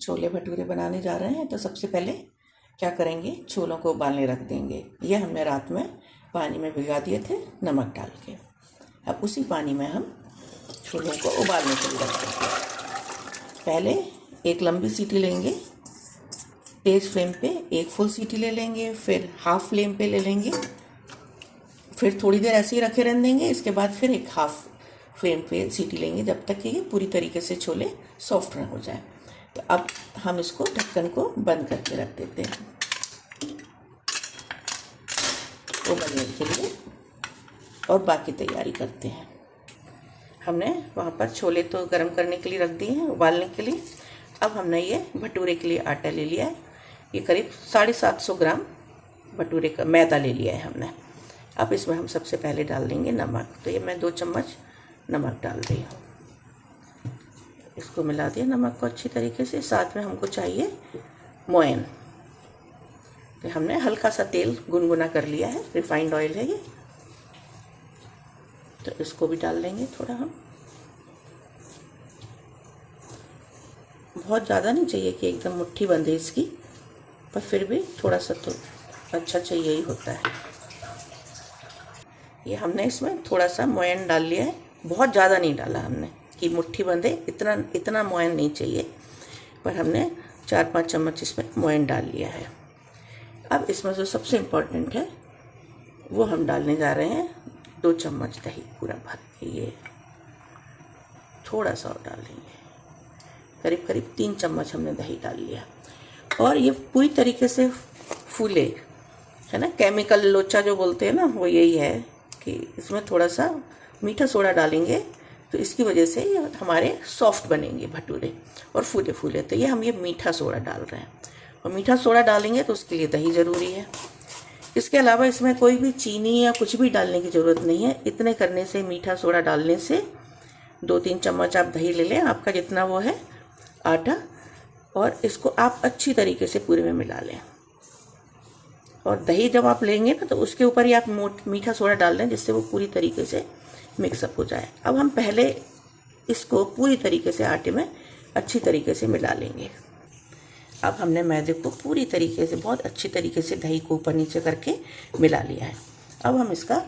छोले भटूरे बनाने जा रहे हैं। तो सबसे पहले क्या करेंगे, छोलों को उबालने रख देंगे। ये हमने रात में पानी में भिगा दिए थे नमक डाल के। अब उसी पानी में हम छोलों को उबालने के लिए रख देंगे। पहले एक लंबी सीटी लेंगे तेज़ फ्लेम पे, एक फुल सीटी ले लेंगे, फिर हाफ फ्लेम पे ले लेंगे, फिर थोड़ी देर ऐसे ही रखे रहने देंगे। इसके बाद फिर एक हाफ फ्लेम पे सीटी लेंगे जब तक कि ये पूरी तरीके से छोले सॉफ्ट ना हो जाए। तो अब हम इसको ढक्कन को बंद करके रख देते हैं उबलने के लिए और बाकी तैयारी करते हैं। हमने वहाँ पर छोले तो गर्म करने के लिए रख दिए हैं उबालने के लिए। अब हमने ये भटूरे के लिए आटा ले लिया है। ये करीब 750 ग्राम भटूरे का मैदा ले लिया है हमने। अब इसमें हम सबसे पहले डाल देंगे नमक। तो ये मैं 2 चम्मच नमक डाल रही हूँ। इसको मिला दिया नमक को अच्छी तरीके से। साथ में हमको चाहिए मोयन। तो हमने हल्का सा तेल गुनगुना कर लिया है, रिफाइंड ऑयल है ये। तो इसको भी डाल देंगे थोड़ा हम। बहुत ज़्यादा नहीं चाहिए कि एकदम मुट्ठी बंधे इसकी, पर फिर भी थोड़ा सा तो अच्छा चाहिए ही होता है। ये हमने इसमें थोड़ा सा मोयन डाल लिया है, बहुत ज़्यादा नहीं डाला हमने कि मुट्ठी बंधे, इतना मोयन नहीं चाहिए, पर हमने 4-5 चम्मच इसमें मोयन डाल लिया है। अब इसमें जो सबसे इम्पोर्टेंट है वो हम डालने जा रहे हैं 2 चम्मच दही पूरा भर के। ये थोड़ा सा और डाल देंगे, करीब करीब 3 चम्मच हमने दही डाल लिया। और ये पूरी तरीके से फूले, है ना। केमिकल लोचा जो बोलते हैं ना, वो यही है कि इसमें थोड़ा सा मीठा सोडा डालेंगे तो इसकी वजह से ये हमारे सॉफ्ट बनेंगे भटूरे और फूले फूले। तो ये हम ये मीठा सोडा डाल रहे हैं, और मीठा सोडा डालेंगे तो उसके लिए दही ज़रूरी है। इसके अलावा इसमें कोई भी चीनी या कुछ भी डालने की ज़रूरत नहीं है। इतने करने से, मीठा सोडा डालने से 2-3 चम्मच आप दही ले लें, आपका जितना वो है आटा, और इसको आप अच्छी तरीके से पूरे में मिला लें। और दही जब आप लेंगे ना तो उसके ऊपर ही आप मीठा सोडा डाल दें, जिससे वो पूरी तरीके से मिक्सअप हो जाए। अब हम पहले इसको पूरी तरीके से आटे में अच्छी तरीके से मिला लेंगे। अब हमने मैदे को पूरी तरीके से, बहुत अच्छी तरीके से दही को ऊपर नीचे करके मिला लिया है। अब हम इसका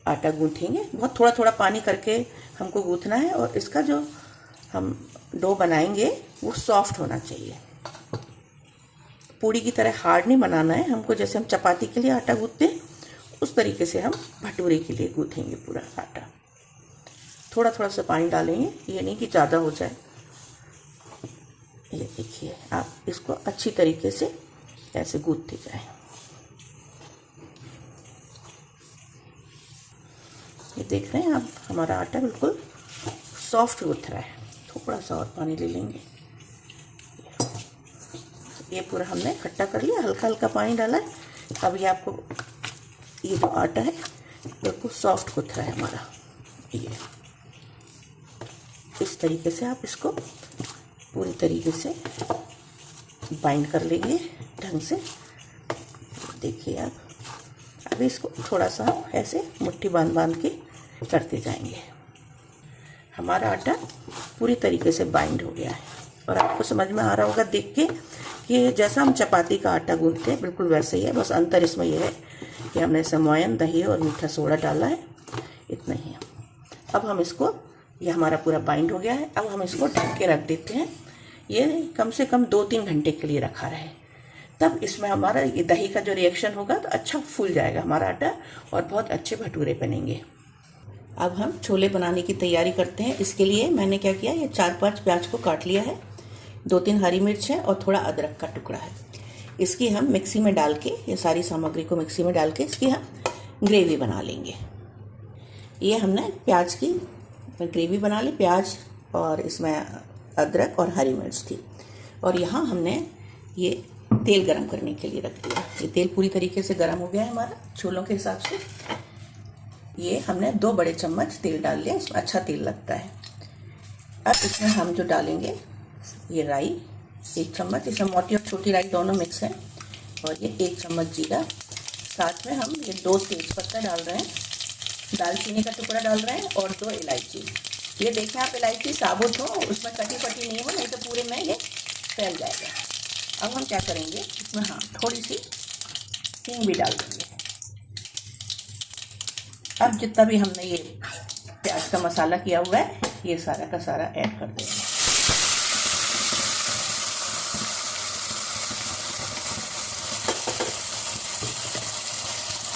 आटा गूँथेंगे। बहुत थोड़ा थोड़ा पानी करके हमको गूँथना है, और इसका जो हम डो बनाएंगे वो सॉफ्ट होना चाहिए। पूड़ी की तरह हार्ड नहीं बनाना है हमको। जैसे हम चपाती के लिए आटा गूँथते हैं उस तरीके से हम भटूरे के लिए गूँथेंगे पूरा आटा। थोड़ा थोड़ा सा पानी डालेंगे, ये नहीं कि ज़्यादा हो जाए। ये देखिए, आप इसको अच्छी तरीके से ऐसे गूँथते जाएं। ये देख रहे हैं आप, हमारा आटा बिल्कुल सॉफ्ट गूँथ रहा है। थोड़ा सा और पानी ले लेंगे। ये पूरा हमने इकट्ठा कर लिया, हल्का हल्का पानी डाला है। अब ये आपको, ये जो आटा है बिल्कुल सॉफ्ट गूँथ रहा है हमारा। ये इस तरीके से आप इसको पूरी तरीके से बाइंड कर लेंगे ढंग से। देखिए आप, अब इसको थोड़ा सा ऐसे मुट्ठी बांध बांध के करते जाएंगे। हमारा आटा पूरी तरीके से बाइंड हो गया है, और आपको समझ में आ रहा होगा देख के कि जैसा हम चपाती का आटा गूँथते हैं बिल्कुल वैसे ही है। बस अंतर इसमें यह है कि हमने इसमें मोयन, दही और मीठा सोडा डाला है, इतना ही है। अब हम इसको, ये हमारा पूरा बाइंड हो गया है। अब हम इसको ढक के रख देते हैं। ये कम से कम 2-3 घंटे के लिए रखा रहे, तब इसमें हमारा ये दही का जो रिएक्शन होगा तो अच्छा फूल जाएगा हमारा आटा, और बहुत अच्छे भटूरे बनेंगे। अब हम छोले बनाने की तैयारी करते हैं। इसके लिए मैंने क्या किया, ये 4-5 प्याज को काट लिया है, 2-3 हरी मिर्च है और थोड़ा अदरक का टुकड़ा है। इसकी हम मिक्सी में डाल के, ये सारी सामग्री को मिक्सी में डाल के इसकी हम ग्रेवी बना लेंगे। ये हमने प्याज की ग्रेवी बना ली, प्याज और इसमें अदरक और हरी मिर्च थी। और यहाँ हमने ये तेल गरम करने के लिए रख दिया। ये तेल पूरी तरीके से गरम हो गया है हमारा छोलों के हिसाब से। ये हमने 2 बड़े चम्मच तेल डाल लिया, इसमें अच्छा तेल लगता है। अब इसमें हम जो डालेंगे, ये राई 1 चम्मच, इसमें मोटी और छोटी राई दोनों मिक्स है, और ये 1 चम्मच जीरा। साथ में हम ये 2 तेज़पत्ता डाल रहे हैं, दालचीनी का टुकड़ा डाल रहे हैं, और 2 इलायची। ये देखें आप, इलायची साबुत हो, उसमें कटी फटी नहीं हो, नहीं तो पूरे में ये फैल जाएगा। अब हम क्या करेंगे, इसमें हाँ थोड़ी सी हींग भी डाल देंगे। अब जितना भी हमने ये प्याज का मसाला किया हुआ है, ये सारा का सारा ऐड कर देंगे।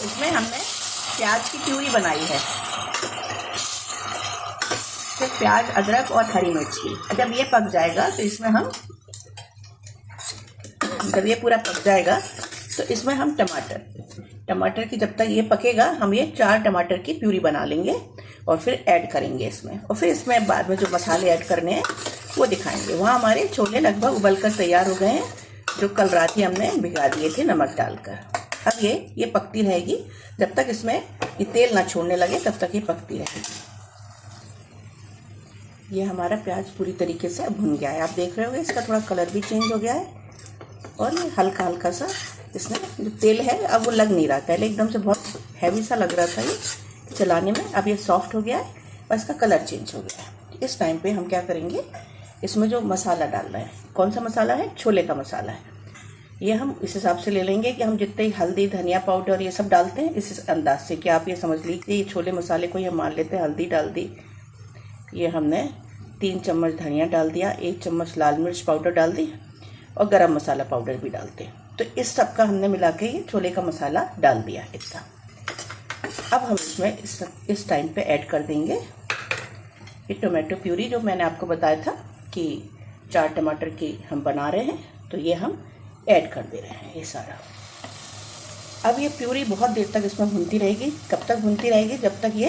इसमें हमने प्याज की प्यूरी बनाई है, सिर्फ प्याज, अदरक और हरी मिर्च की। जब ये पक जाएगा तो इसमें हम, जब ये पूरा पक जाएगा तो इसमें हम टमाटर की, जब तक ये पकेगा हम ये 4 टमाटर की प्यूरी बना लेंगे और फिर ऐड करेंगे इसमें। और फिर इसमें बाद में जो मसाले ऐड करने हैं वो दिखाएंगे। वहाँ हमारे छोले लगभग उबलकर तैयार हो गए हैं, जो कल रात ही हमने भिगा दिए थे नमक डालकर। अब ये पकती रहेगी जब तक इसमें ये तेल ना छोड़ने लगे, तब तक ये पकती रहेगी। ये हमारा प्याज पूरी तरीके से भुन गया है, आप देख रहे होंगे इसका थोड़ा कलर भी चेंज हो गया है और ये हल्का हल्का सा इसमें जो तेल है अब वो लग नहीं रहा। पहले एकदम से बहुत हैवी सा लग रहा था ये चलाने में, अब ये सॉफ्ट हो गया है और इसका कलर चेंज हो गया है। इस टाइम पे हम क्या करेंगे, इसमें जो मसाला डालना है, कौन सा मसाला है, छोले का मसाला है। ये हम इस हिसाब से ले लेंगे कि हम जितने हल्दी, धनिया पाउडर ये सब डालते हैं, इस अंदाज से कि आप ये समझ लीजिए ये छोले मसाले को ये मान लेते हैं। हल्दी डाल दी, ये हमने 3 चम्मच धनिया डाल दिया, 1 चम्मच लाल मिर्च पाउडर डाल दी और गरम मसाला पाउडर भी डालते हैं। तो इस सब का हमने मिला के ये छोले का मसाला डाल दिया इतना। अब हम इसमें इस टाइम पे ऐड कर देंगे ये टोमेटो प्यूरी, जो मैंने आपको बताया था कि 4 टमाटर की हम बना रहे हैं, तो ये हम ऐड कर दे रहे हैं ये सारा। अब ये प्यूरी बहुत देर तक इसमें भुनती रहेगी। कब तक भुनती रहेगी, जब तक ये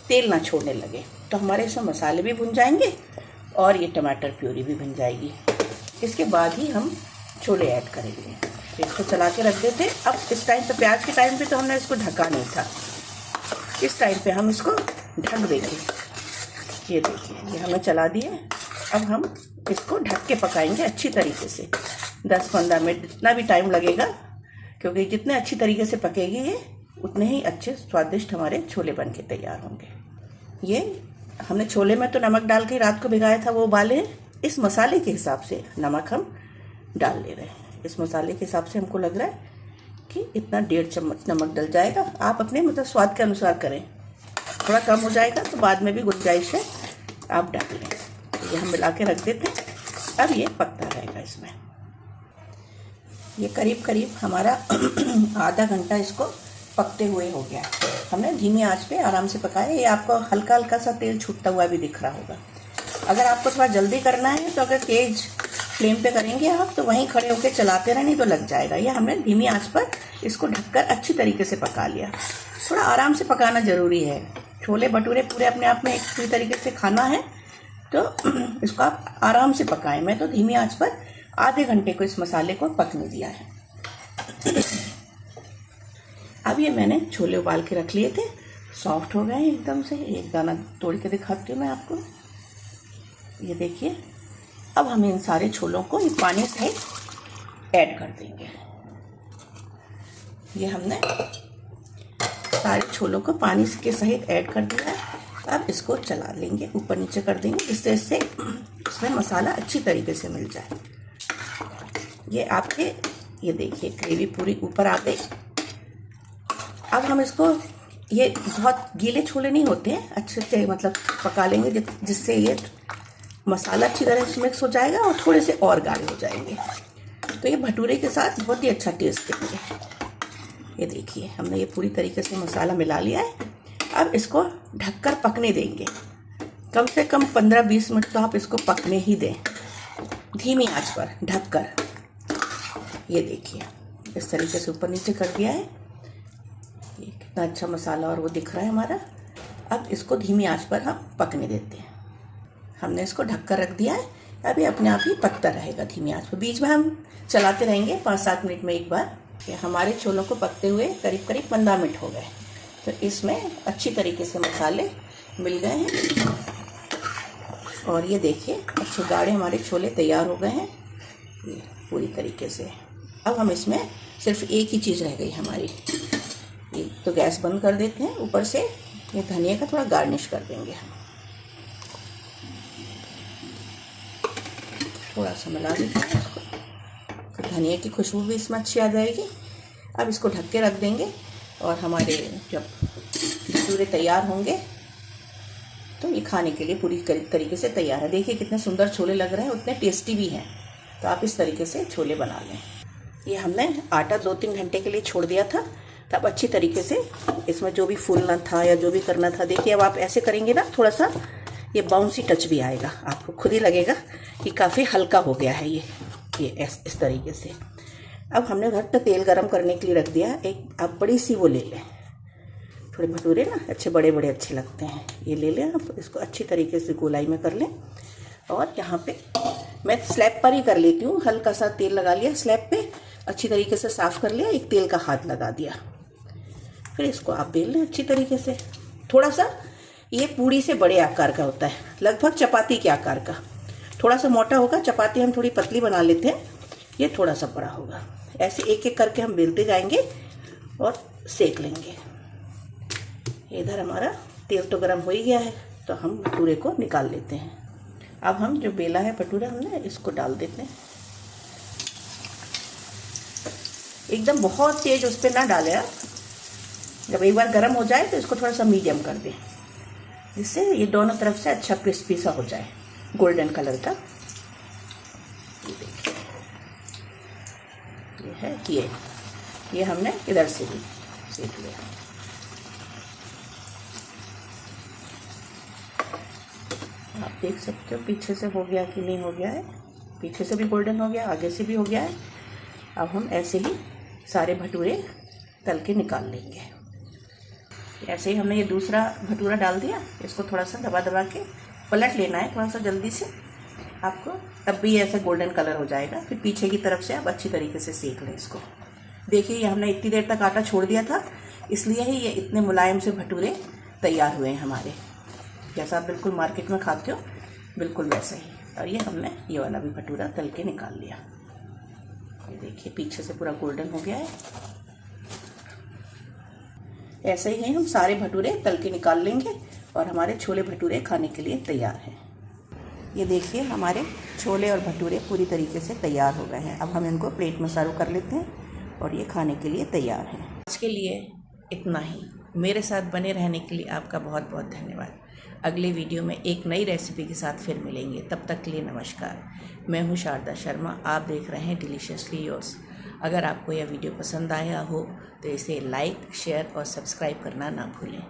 तेल ना छोड़ने लगे। तो हमारे इसमें मसाले भी भुन जाएंगे और ये टमाटर प्यूरी भी भुन जाएगी। इसके बाद ही हम छोले ऐड करेंगे। तो इसको चला के रख देते। अब इस टाइम पे, प्याज के टाइम पे तो हमने इसको ढका नहीं था, इस टाइम पे हम इसको ढक देंगे। ये देखिए ये हमने चला दिए। अब हम इसको ढक के पकाएंगे अच्छी तरीके से 10-15 मिनट, जितना भी टाइम लगेगा, क्योंकि जितने अच्छी तरीके से पकेगी ये उतने ही अच्छे स्वादिष्ट हमारे छोले बन के तैयार होंगे। ये हमने छोले में तो नमक डाल के रात को भिगाया था, वो उबाले हैं। इस मसाले के हिसाब से नमक हम डाल ले रहे हैं। इस मसाले के हिसाब से हमको लग रहा है कि इतना 1.5 चम्मच नमक डल जाएगा। आप अपने मतलब स्वाद के अनुसार करें, थोड़ा कम हो जाएगा तो बाद में भी गुंजाइश है, आप डाल लें। ये हम मिला के रख देते हैं। अब ये पकता रहेगा इसमें। ये करीब करीब हमारा आधा घंटा इसको पकते हुए हो गया। हमने धीमी आंच पे आराम से पकाया। ये आपको हल्का हल्का सा तेल छूटता हुआ भी दिख रहा होगा। अगर आपको थोड़ा जल्दी करना है तो अगर तेज फ्लेम पे करेंगे आप तो वहीं खड़े होकर चलाते रहें, नहीं तो लग जाएगा। ये हमने धीमी आंच पर इसको ढककर अच्छी तरीके से पका लिया। थोड़ा आराम से पकाना ज़रूरी है। छोले भटूरे पूरे अपने आप में एक पूरी तरीके से खाना है, तो इसको आप आराम से पकाएं। मैं तो धीमी आंच पर आधे घंटे को इस मसाले को पकने दिया है। अब ये मैंने छोले उबाल के रख लिए थे, सॉफ्ट हो गए एकदम से। एक दाना तोड़ के दिखाती हूँ मैं आपको, ये देखिए। अब हम इन सारे छोलों को ये पानी सहित ऐड कर देंगे। ये हमने सारे छोलों को पानी के सहित ऐड कर दिया है। अब इसको चला लेंगे, ऊपर नीचे कर देंगे, जिससे इससे इसमें मसाला अच्छी तरीके से मिल जाए। ये आपके, ये देखिए ग्रेवी पूरी ऊपर आ गई। अब हम इसको, ये बहुत गीले छोले नहीं होते हैं, अच्छे से मतलब पका लेंगे जिससे ये मसाला अच्छी तरह से मिक्स हो जाएगा और थोड़े से और गाढ़े हो जाएंगे। तो ये भटूरे के साथ बहुत ही अच्छा टेस्ट देंगे। ये देखिए हमने ये पूरी तरीके से मसाला मिला लिया है। अब इसको ढककर पकने देंगे, कम से कम 15-20 मिनट तो आप इसको पकने ही दें, धीमी आंच पर ढककर। ये देखिए इस तरीके से ऊपर नीचे कर दिया है। ये कितना अच्छा मसाला और वो दिख रहा है हमारा। अब इसको धीमी आंच पर हम पकने देते हैं। हमने इसको ढककर रख दिया है। अभी अपने आप ही पकता रहेगा धीमी आंच पर। बीच में हम चलाते रहेंगे 5-7 मिनट में एक बार। ये हमारे छोलों को पकते हुए करीब करीब 15 मिनट हो गए। तो इसमें अच्छी तरीके से मसाले मिल गए हैं और ये देखिए अच्छे गाढ़े हमारे छोले तैयार हो गए हैं ये पूरी तरीके से। अब हम इसमें सिर्फ एक ही चीज़ रह गई हमारी, ये तो गैस बंद कर देते हैं। ऊपर से ये धनिया का थोड़ा गार्निश कर देंगे हम, थोड़ा सा मिला देते हैं इसको, तो धनिया की खुशबू भी इसमें अच्छी आ जाएगी। अब इसको ढक के रख देंगे और हमारे जब भटूरे तैयार होंगे तो ये खाने के लिए पूरी तरीके से तैयार है। देखिए कितने सुंदर छोले लग रहे हैं, उतने टेस्टी भी हैं। तो आप इस तरीके से छोले बना लें। ये हमने आटा 2-3 घंटे के लिए छोड़ दिया था, तब अच्छी तरीके से इसमें जो भी फूलना था या जो भी करना था, देखिए अब आप ऐसे करेंगे ना, थोड़ा सा ये बाउंसी टच भी आएगा, आपको खुद ही लगेगा कि काफ़ी हल्का हो गया है ये इस तरीके से। अब हमने घर पर तेल गरम करने के लिए रख दिया। एक आप बड़ी सी वो ले लें, थोड़े भटूरे ना अच्छे बड़े बड़े अच्छे लगते हैं, ये ले लें आप। इसको अच्छी तरीके से गोलाई में कर लें और यहाँ पे मैं स्लैब पर ही कर लेती हूँ। हल्का सा तेल लगा लिया स्लैब पे, अच्छी तरीके से साफ़ कर लिया, एक तेल का हाथ लगा दिया। फिर इसको आप बेल लें अच्छी तरीके से। थोड़ा सा ये पूड़ी से बड़े आकार का होता है, लगभग चपाती के आकार का। थोड़ा सा मोटा होगा, चपाती हम थोड़ी पतली बना लेते हैं, ये थोड़ा सा बड़ा होगा। ऐसे एक एक करके हम बेलते जाएंगे और सेक लेंगे। इधर हमारा तेल तो गर्म हो ही गया है, तो हम भटूरे को निकाल लेते हैं। अब हम जो बेला है भटूरा हमने, इसको डाल देते हैं। एकदम बहुत तेज उस पर ना डालें आप, जब एक बार गर्म हो जाए तो इसको थोड़ा सा मीडियम कर दें, जिससे ये दोनों तरफ से अच्छा क्रिस्पी सा हो जाए, गोल्डन कलर का। ये देखिए, ये है ये हमने इधर से भी सेक लिया। आप देख सकते हो पीछे से हो गया कि नहीं हो गया है, पीछे से भी गोल्डन हो गया, आगे से भी हो गया है। अब हम ऐसे ही सारे भटूरे तल के निकाल लेंगे। ऐसे ही हमने ये दूसरा भटूरा डाल दिया, इसको थोड़ा सा दबा दबा के पलट लेना है थोड़ा सा जल्दी से आपको, तब भी ऐसे गोल्डन कलर हो जाएगा। फिर पीछे की तरफ से आप अच्छी तरीके से सेक लें इसको। देखिए ये हमने इतनी देर तक आटा छोड़ दिया था, इसलिए ही ये इतने मुलायम से भटूरे तैयार हुए हैं हमारे, जैसा आप बिल्कुल मार्केट में खाते हो बिल्कुल वैसा ही। और ये हमने ये वाला भी भटूरा तल के निकाल लिया। ये देखिए पीछे से पूरा गोल्डन हो गया है। ऐसे ही हम सारे भटूरे तल के निकाल लेंगे और हमारे छोले भटूरे खाने के लिए तैयार हैं। ये देखिए हमारे छोले और भटूरे पूरी तरीके से तैयार हो गए हैं। अब हम इनको प्लेट में सर्व कर लेते हैं और ये खाने के लिए तैयार हैं। आज के लिए इतना ही। मेरे साथ बने रहने के लिए आपका बहुत बहुत धन्यवाद। अगले वीडियो में एक नई रेसिपी के साथ फिर मिलेंगे। तब तक के लिए नमस्कार। मैं हूँ शारदा शर्मा, आप देख रहे हैं डिलीशियसली योर्स। अगर आपको यह वीडियो पसंद आया हो तो इसे लाइक, शेयर और सब्सक्राइब करना ना भूलें।